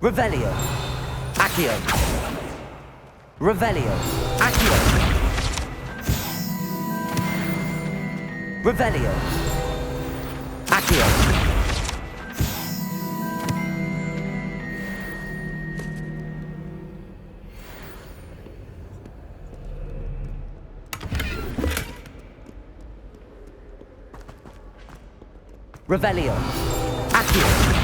Revelio. Accio. Revelio. Accio. Revelio. Accio. Revelio. Accio.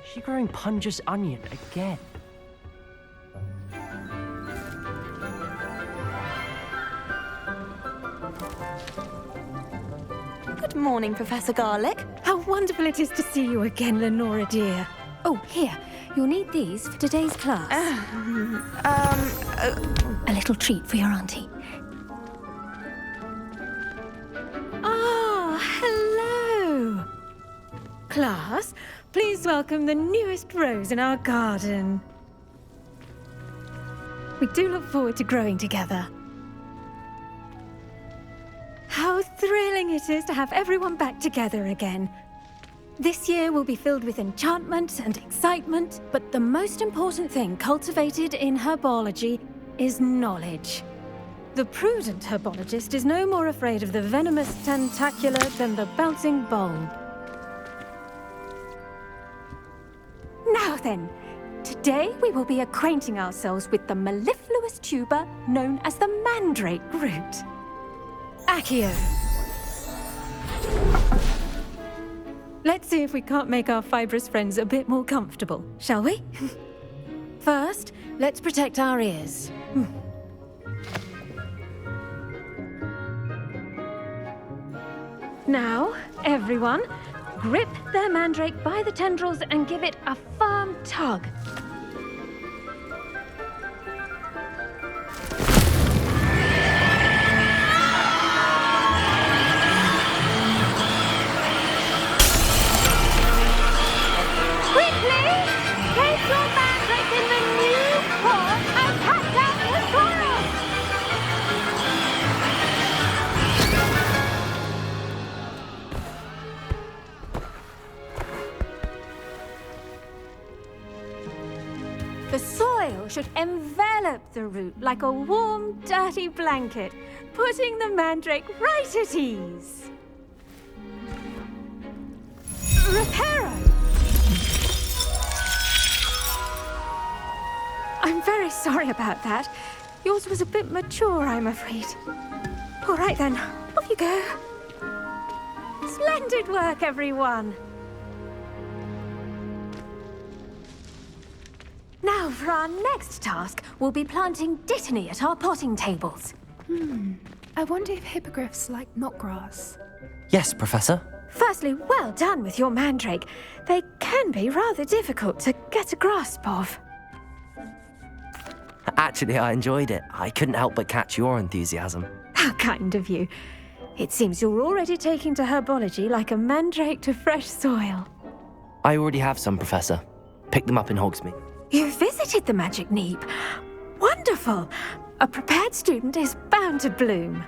Is she growing Punja's onion again? Good morning, Professor Garlic. How wonderful it is to see you again, Lenora dear. Oh, here, you'll need these for today's class. A little treat for your auntie. Ah, hello. Class, please welcome the newest rose in our garden. We do look forward to growing together. How thrilling it is to have everyone back together again. This year will be filled with enchantment and excitement, but the most important thing cultivated in herbology is knowledge. The prudent herbologist is no more afraid of the venomous tentacula than the bouncing bulb. Now then, today we will be acquainting ourselves with the mellifluous tuber known as the mandrake root. Accio. Let's see if we can't make our fibrous friends a bit more comfortable, shall we? First, let's protect our ears. Now, everyone, grip their mandrake by the tendrils and give it a firm tug. The soil should envelop the root like a warm, dirty blanket, putting the mandrake right at ease. Reparo! I'm very sorry about that. Yours was a bit mature, I'm afraid. All right then, off you go. Splendid work, everyone. Now, for our next task, we'll be planting dittany at our potting tables. I wonder if hippogriffs like knotgrass. Yes, Professor. Firstly, well done with your mandrake. They can be rather difficult to get a grasp of. Actually, I enjoyed it. I couldn't help but catch your enthusiasm. How kind of you. It seems you're already taking to herbology like a mandrake to fresh soil. I already have some, Professor. Picked them up in Hogsmeade. You visited the Magic Neep. Wonderful! A prepared student is bound to bloom.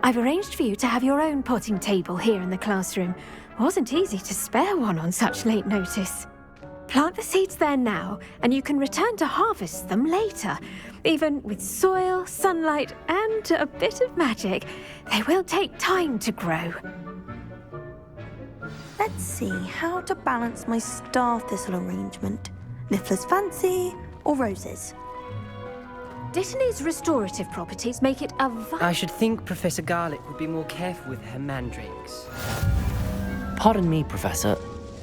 I've arranged for you to have your own potting table here in the classroom. Wasn't easy to spare one on such late notice. Plant the seeds there now, and you can return to harvest them later. Even with soil, sunlight, and a bit of magic, they will take time to grow. Let's see how to balance my star thistle arrangement. Niffler's fancy or roses? Dittany's restorative properties make it a I should think Professor Garlick would be more careful with her mandrakes. Pardon me, Professor.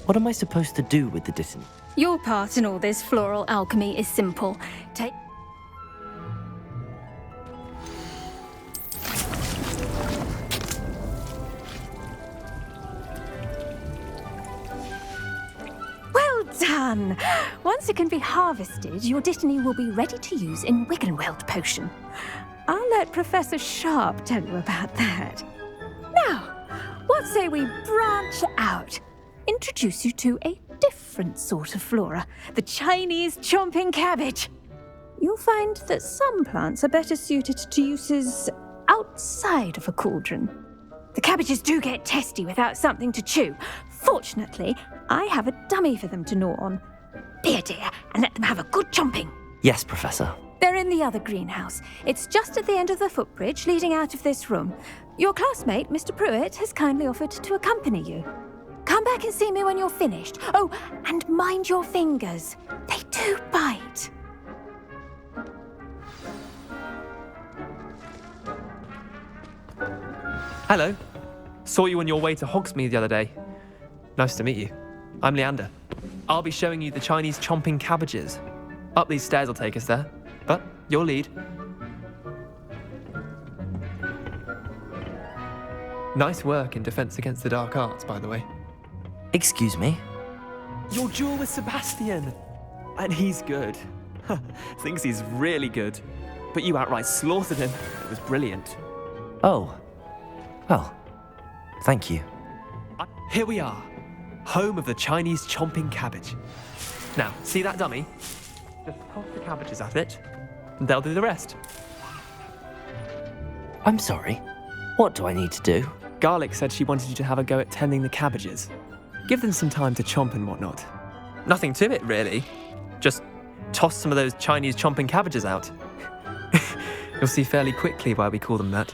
What am I supposed to do with the dittany? Your part in all this floral alchemy is simple. Take... Well done! Once it can be harvested, your dittany will be ready to use in Wiggenweld potion. I'll let Professor Sharp tell you about that. Now, what say we branch out? Introduce you to a different sort of flora, the Chinese chomping cabbage. You'll find that some plants are better suited to uses outside of a cauldron. The cabbages do get testy without something to chew. Fortunately, I have a dummy for them to gnaw on. Be a dear and let them have a good chomping. Yes, Professor. They're in the other greenhouse. It's just at the end of the footbridge leading out of this room. Your classmate, Mr. Pruitt, has kindly offered to accompany you. Come back and see me when you're finished. Oh, and mind your fingers. They do bite. Hello. Saw you on your way to Hogsmeade the other day. Nice to meet you. I'm Leander. I'll be showing you the Chinese chomping cabbages. Up these stairs will take us there, but your lead. Nice work in Defense Against the Dark Arts, by the way. Excuse me? Your duel with Sebastian! And he's good. Thinks he's really good. But you outright slaughtered him. It was brilliant. Oh. Well, thank you. Here we are. Home of the Chinese chomping cabbage. Now, see that dummy? Just toss the cabbages at it, and they'll do the rest. I'm sorry. What do I need to do? Garlic said she wanted you to have a go at tending the cabbages. Give them some time to chomp and whatnot. Nothing to it, really. Just toss some of those Chinese chomping cabbages out. You'll see fairly quickly why we call them that.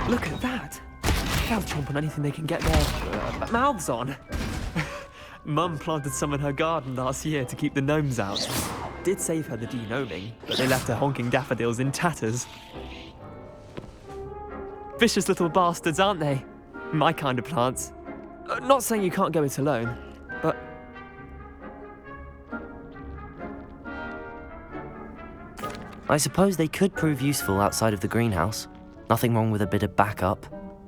Look at that! They'll chomp on anything they can get their mouths on. Mum planted some in her garden last year to keep the gnomes out. Did save her the de-gnoming, but they left her honking daffodils in tatters. Vicious little bastards, aren't they? My kind of plants. Not saying you can't go it alone, but... I suppose they could prove useful outside of the greenhouse. Nothing wrong with a bit of backup,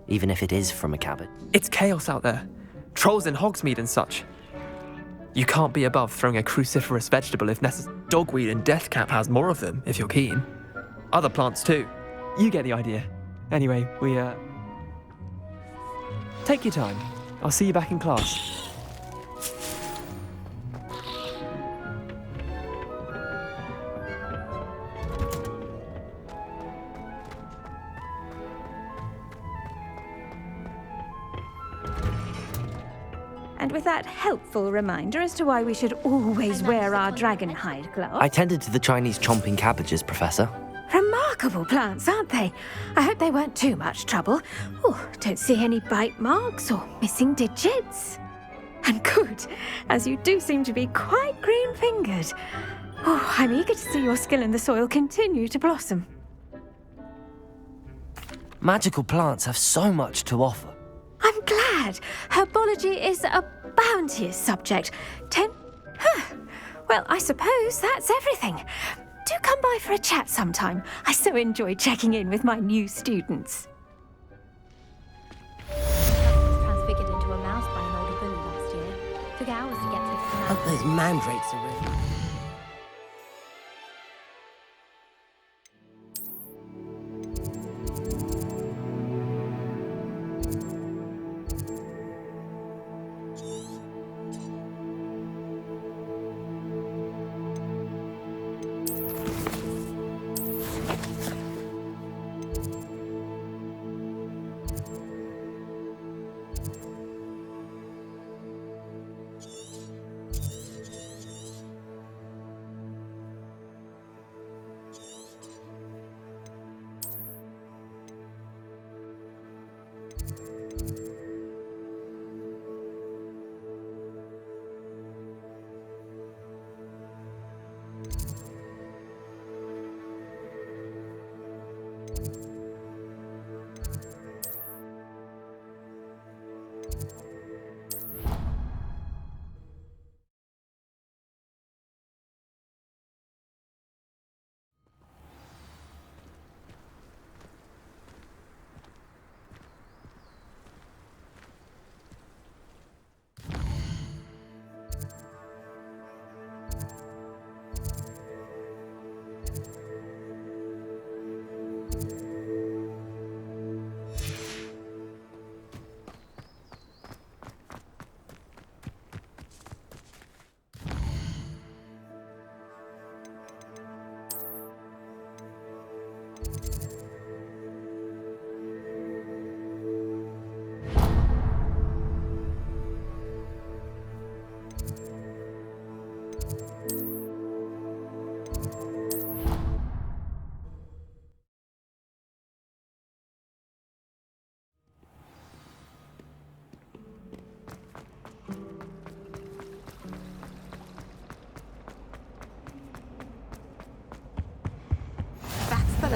even if it is from a cabbage. It's chaos out there. Trolls in Hogsmeade and such. You can't be above throwing a cruciferous vegetable if necessary. Dogweed and deathcap has more of them, if you're keen. Other plants too. You get the idea. Anyway, we, take your time. I'll see you back in class. And with that helpful reminder as to why we should always wear our dragon hide gloves. I tended to the Chinese chomping cabbages, Professor. Remarkable plants, aren't they? I hope they weren't too much trouble. Oh, don't see any bite marks or missing digits. And good, as you do seem to be quite green-fingered. Oh, I'm eager to see your skill in the soil continue to blossom. Magical plants have so much to offer. I'm glad. Herbology is a bounteous subject. Well, I suppose that's everything. Do come by for a chat sometime. I so enjoy checking in with my new students. Transfigured into a mouse by an older bully last year. Took hours to get to the Hope those mandrakes are real.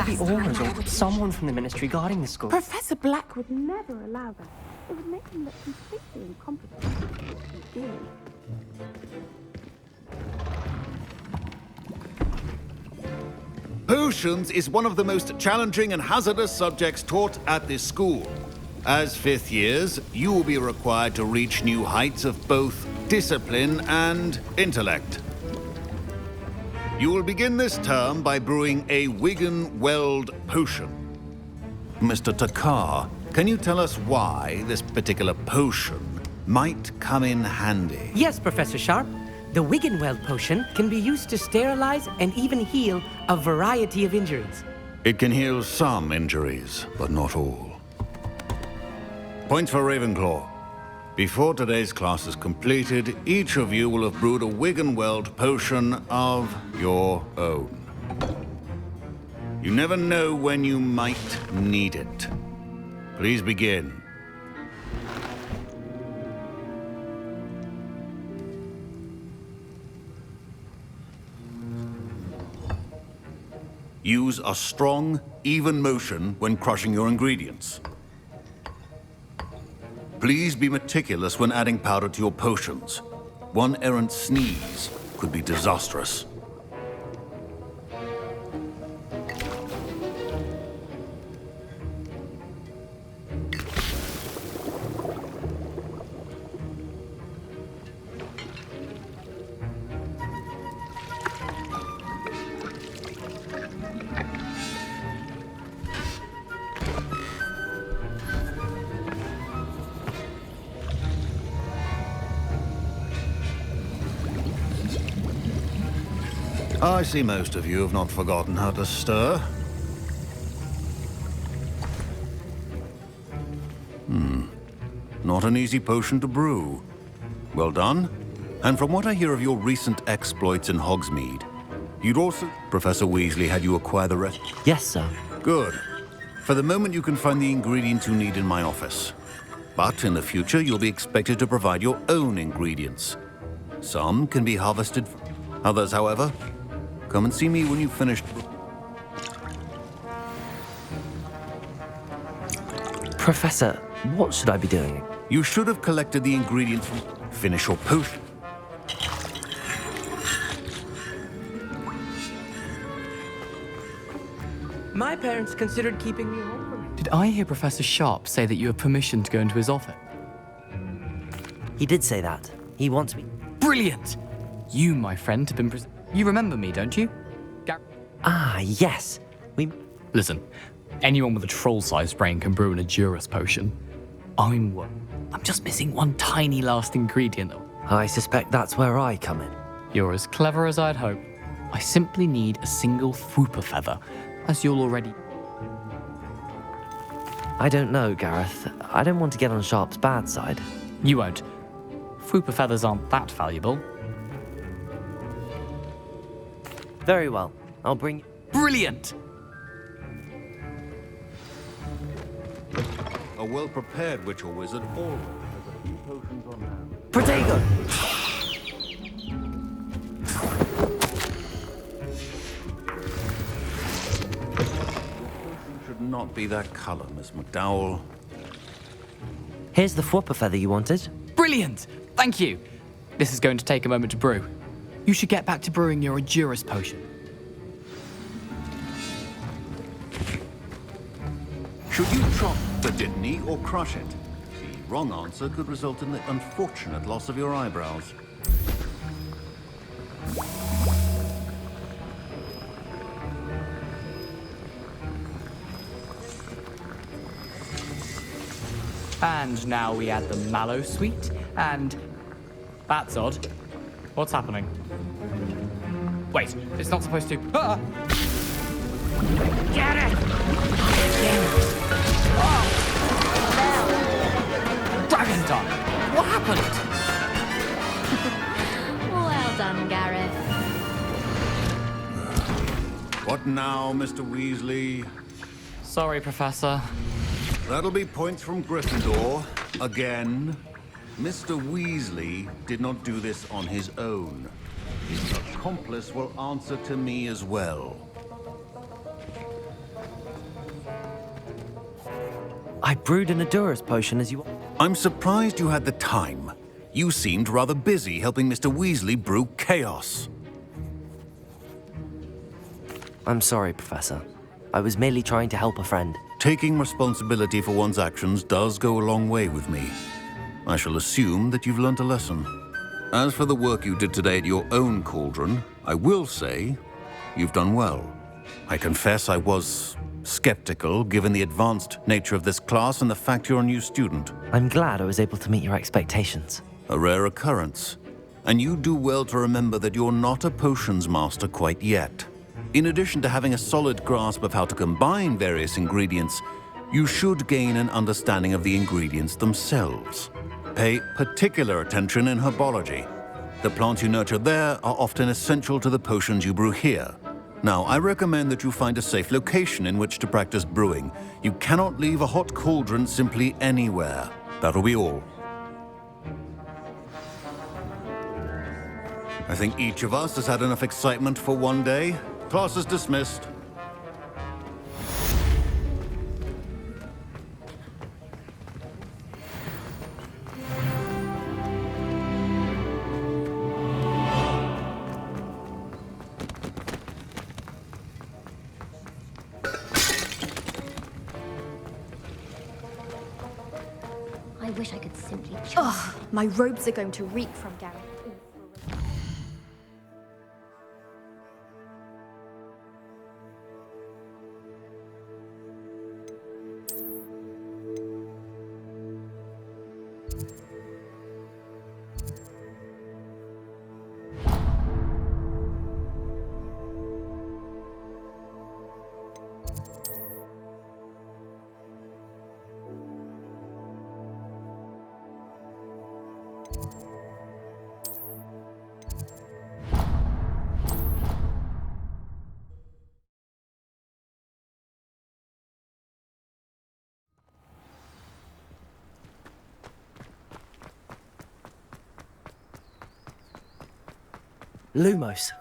The Aurors or someone from the Ministry guarding the school. Professor Black would never allow that. It would make him look completely incompetent. Potions is one of the most challenging and hazardous subjects taught at this school. As fifth years, you will be required to reach new heights of both discipline and intellect. You will begin this term by brewing a Wigan-Weld potion. Mr. Takar, can you tell us why this particular potion might come in handy? Yes, Professor Sharp. The Wigan-Weld potion can be used to sterilize and even heal a variety of injuries. It can heal some injuries, but not all. Point for Ravenclaw. Before today's class is completed, each of you will have brewed a Wigan-Weld potion of your own. You never know when you might need it. Please begin. Use a strong, even motion when crushing your ingredients. Please be meticulous when adding powder to your potions. One errant sneeze could be disastrous. I see most of you have not forgotten how to stir. Not an easy potion to brew. Well done. And from what I hear of your recent exploits in Hogsmeade, you'd also... Professor Weasley had you acquire the rest... Yes, sir. Good. For the moment, you can find the ingredients you need in my office. But in the future, you'll be expected to provide your own ingredients. Some can be harvested. Others, however, come and see me when you've finished. Professor, what should I be doing? You should have collected the ingredients from... Finish your potion. My parents considered keeping me home from it. Did I hear Professor Sharp say that you have permission to go into his office? He did say that. He wants me. Brilliant! You, my friend, have been You remember me, don't you? Ah, yes. Listen, anyone with a troll-sized brain can brew an Adurus potion. I'm just missing one tiny last ingredient. I suspect that's where I come in. You're as clever as I'd hope. I simply need a single Fwooper feather, as you'll already... I don't know, Gareth. I don't want to get on Sharp's bad side. You won't. Fwooper feathers aren't that valuable. Very well. I'll bring... Brilliant! A well-prepared witch or wizard always has a few potions on hand. Protego! Should not be that color, Miss McDowell. Here's the Fwooper feather you wanted. Brilliant! Thank you. This is going to take a moment to brew. You should get back to brewing your Adurus potion. Should you chop the Didney or crush it? The wrong answer could result in the unfortunate loss of your eyebrows. And now we add the mallow sweet, and... That's odd. What's happening? Wait, it's not supposed to... Ah! Get it! Dragon time! What happened? Well done, Gareth. What now, Mr. Weasley? Sorry, Professor. That'll be points from Gryffindor. Again. Mr. Weasley did not do this on his own. His accomplice will answer to me as well. I brewed an Adurus potion as you... I'm surprised you had the time. You seemed rather busy helping Mr. Weasley brew chaos. I'm sorry, Professor. I was merely trying to help a friend. Taking responsibility for one's actions does go a long way with me. I shall assume that you've learnt a lesson. As for the work you did today at your own cauldron, I will say you've done well. I confess I was skeptical, given the advanced nature of this class and the fact you're a new student. I'm glad I was able to meet your expectations. A rare occurrence. And you do well to remember that you're not a potions master quite yet. In addition to having a solid grasp of how to combine various ingredients, you should gain an understanding of the ingredients themselves. Pay particular attention in herbology. The plants you nurture there are often essential to the potions you brew here. Now, I recommend that you find a safe location in which to practice brewing. You cannot leave a hot cauldron simply anywhere. That'll be all. I think each of us has had enough excitement for one day. Class is dismissed. I wish I could simply choose. Ugh, my robes are going to reek from Gareth. Lumos.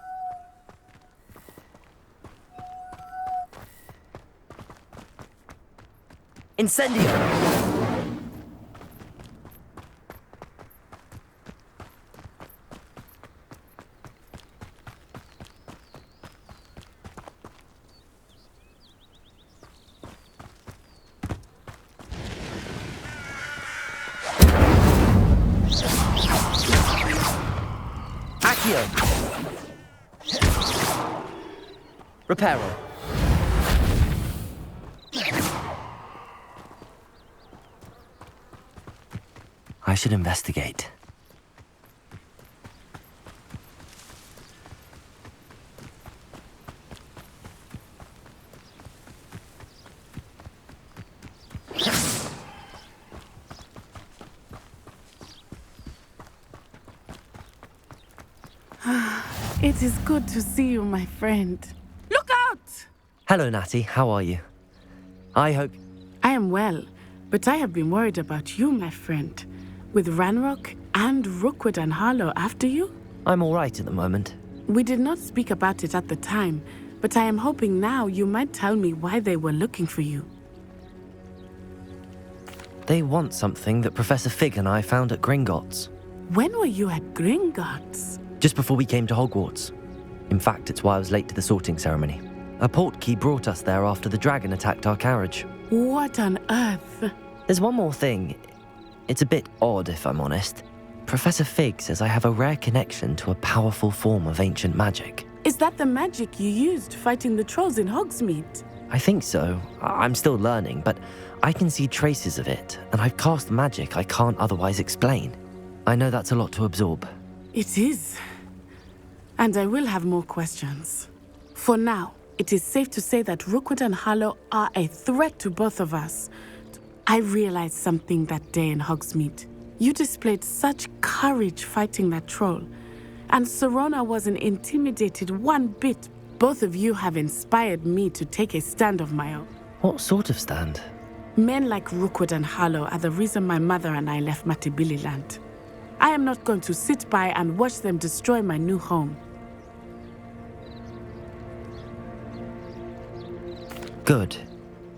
Incendio! Accio! Reparo. I should investigate. It is good to see you, my friend. Look out! Hello, Natty. How are you? I hope... I am well, but I have been worried about you, my friend. With Ranrock and Rookwood and Harlow after you? I'm all right at the moment. We did not speak about it at the time, but I am hoping now you might tell me why they were looking for you. They want something that Professor Fig and I found at Gringotts. When were you at Gringotts? Just before we came to Hogwarts. In fact, it's why I was late to the sorting ceremony. A portkey brought us there after the dragon attacked our carriage. What on earth? There's one more thing. It's a bit odd, if I'm honest. Professor Fig says I have a rare connection to a powerful form of ancient magic. Is that the magic you used fighting the trolls in Hogsmeade? I think so. I'm still learning, but I can see traces of it, and I've cast magic I can't otherwise explain. I know that's a lot to absorb. It is. And I will have more questions. For now, it is safe to say that Rookwood and Harlow are a threat to both of us. I realized something that day in Hogsmeade. You displayed such courage fighting that troll, and Serona wasn't intimidated one bit. Both of you have inspired me to take a stand of my own. What sort of stand? Men like Rookwood and Harlow are the reason my mother and I left Matabeleland. I am not going to sit by and watch them destroy my new home. Good.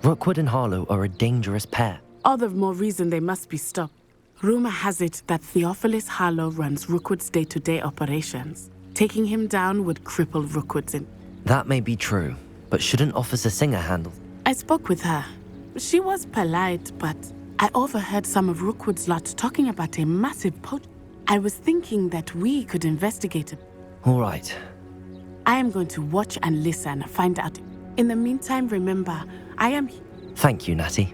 Rookwood and Harlow are a dangerous pair. All the more reason they must be stopped. Rumor has it that Theophilus Harlow runs Rookwood's day-to-day operations. Taking him down would cripple Rookwood's in. That may be true, but shouldn't Officer Singer handle? I spoke with her. She was polite, but I overheard some of Rookwood's lot talking about a massive poach. I was thinking that we could investigate it. All right. I am going to watch and listen, find out. In the meantime, remember, I am... Thank you, Natty.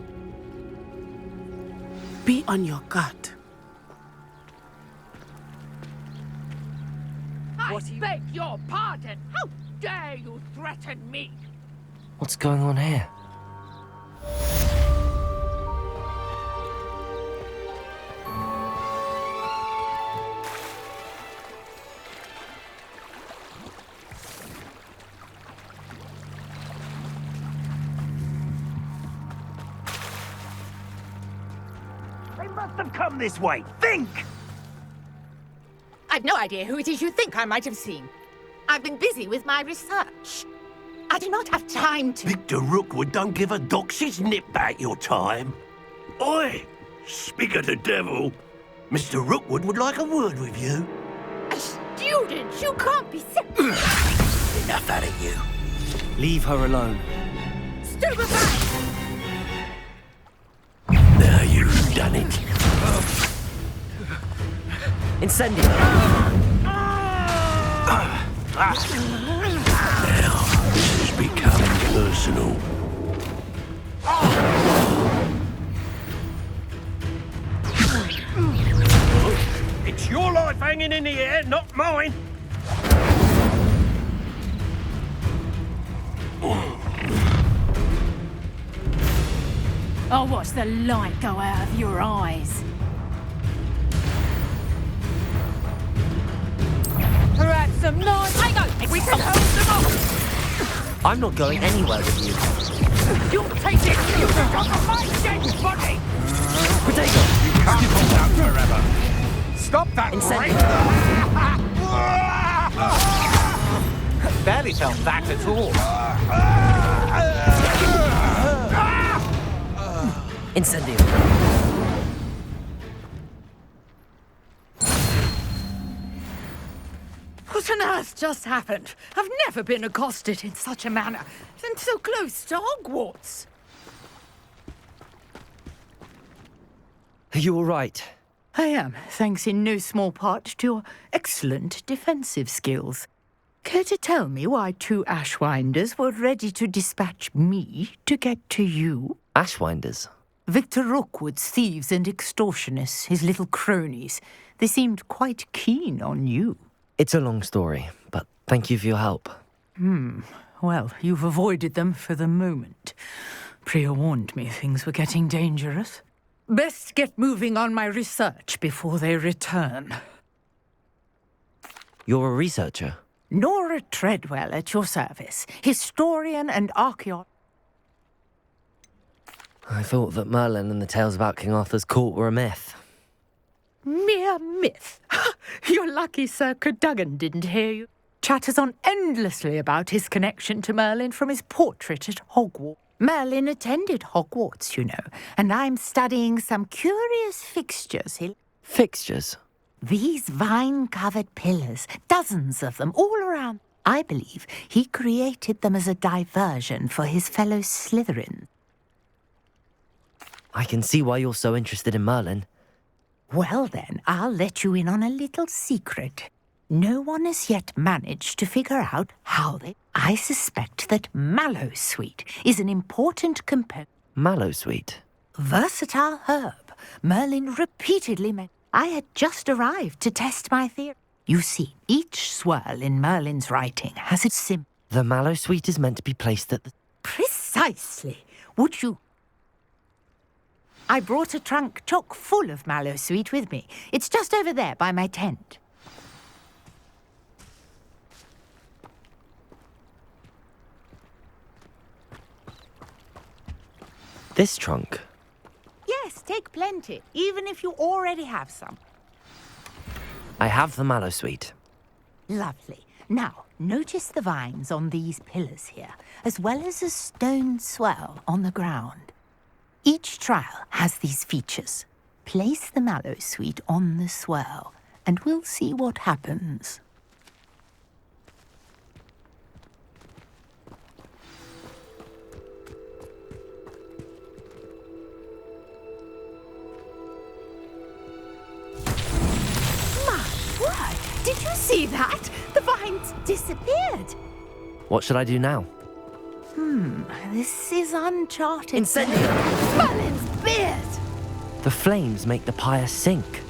Be on your guard. I beg your pardon. How dare you threaten me? What's going on here? They must have come this way. Think! I've no idea who it is you think I might have seen. I've been busy with my research. I do not have time to... Victor Rookwood don't give a doxy's nip back your time. Oi! Speak of the devil. Mr. Rookwood would like a word with you. A student? You can't be sick. Enough out of you. Leave her alone. Stupefy! Now you've done it. Incendio! Now, this is becoming personal. It's your life hanging in the air, not mine. I'll watch the light go out of your eyes. Perhaps some noise. Hang on, we can hold them off. I'm not going anywhere with you. You'll take it. You can come on my dead body. Protego! You can't hold out forever. Stop that! Incendio! barely felt that at all. Incendio. What on earth just happened? I've never been accosted in such a manner, and so close to Hogwarts. Are you all right? I am, thanks in no small part to your excellent defensive skills. Care to tell me why 2 Ashwinders were ready to dispatch me to get to you? Ashwinders? Victor Rookwood's thieves and extortionists, his little cronies. They seemed quite keen on you. It's a long story, but thank you for your help. Well, you've avoided them for the moment. Priya warned me things were getting dangerous. Best get moving on my research before they return. You're a researcher? Nora Treadwell at your service, historian and archaeologist. I thought that Merlin and the tales about King Arthur's court were a myth. Mere myth. You're lucky Sir Cadogan didn't hear you. Chatters on endlessly about his connection to Merlin from his portrait at Hogwarts. Merlin attended Hogwarts, you know, and I'm studying some curious fixtures. Fixtures? These vine-covered pillars, dozens of them, all around. I believe he created them as a diversion for his fellow Slytherins. I can see why you're so interested in Merlin. Well then, I'll let you in on a little secret. No one has yet managed to figure out how they... I suspect that Mallowsweet is an important component. Mallowsweet? Versatile herb. Merlin repeatedly meant... I had just arrived to test my theory. You see, each swirl in Merlin's writing has its symbol. The Mallowsweet is meant to be placed at the... Precisely. Would you... I brought a trunk chock full of Mallowsweet with me. It's just over there by my tent. This trunk? Yes, take plenty, even if you already have some. I have the Mallowsweet. Lovely. Now, notice the vines on these pillars here, as well as a stone swell on the ground. Each trial has these features. Place the Mallowsweet on the swell, and we'll see what happens. Did you see that? The vines disappeared. What should I do now? This is uncharted. Incendio! Merlin's beard! The flames make the pyre sink.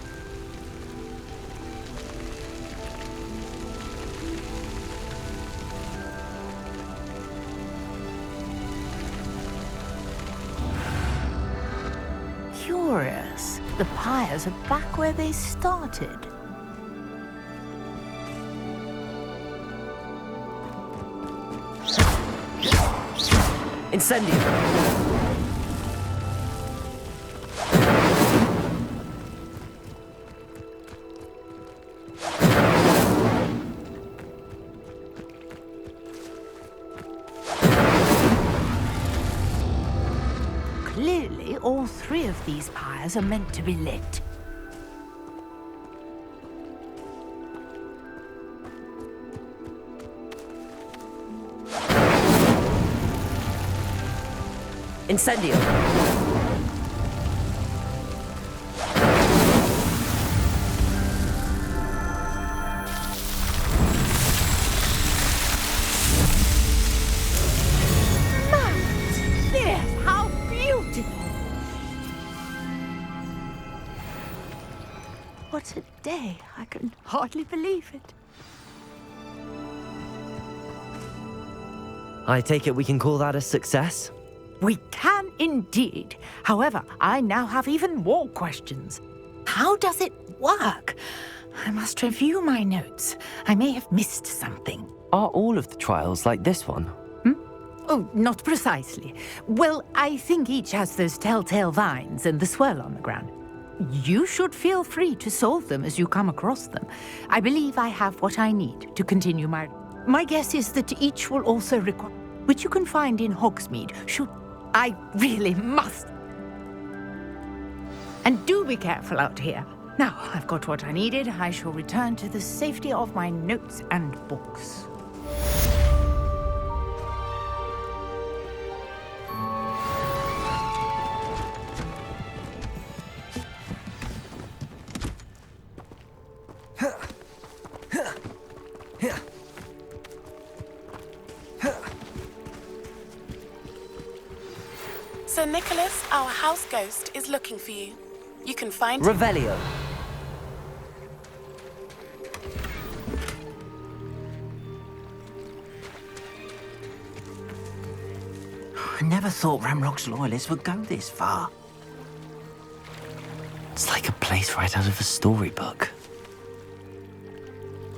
Curious. The pyres are back where they started. Incendio! Clearly, all 3 of these pyres are meant to be lit. Incendio! Yes, how beautiful! What a day. I can hardly believe it. I take it we can call that a success? We can indeed. However, I now have even more questions. How does it work? I must review my notes. I may have missed something. Are all of the trials like this one? Oh, not precisely. Well, I think each has those telltale vines and the swirl on the ground. You should feel free to solve them as you come across them. I believe I have what I need to continue my... My guess is that each will also require, which you can find in Hogsmeade. Should I really must. And do be careful out here. Now, I've got what I needed. I shall return to the safety of my notes and books. Sir Nicholas, our house ghost, is looking for you. You can find Revelio. I never thought Ramrock's loyalists would go this far. It's like a place right out of a storybook.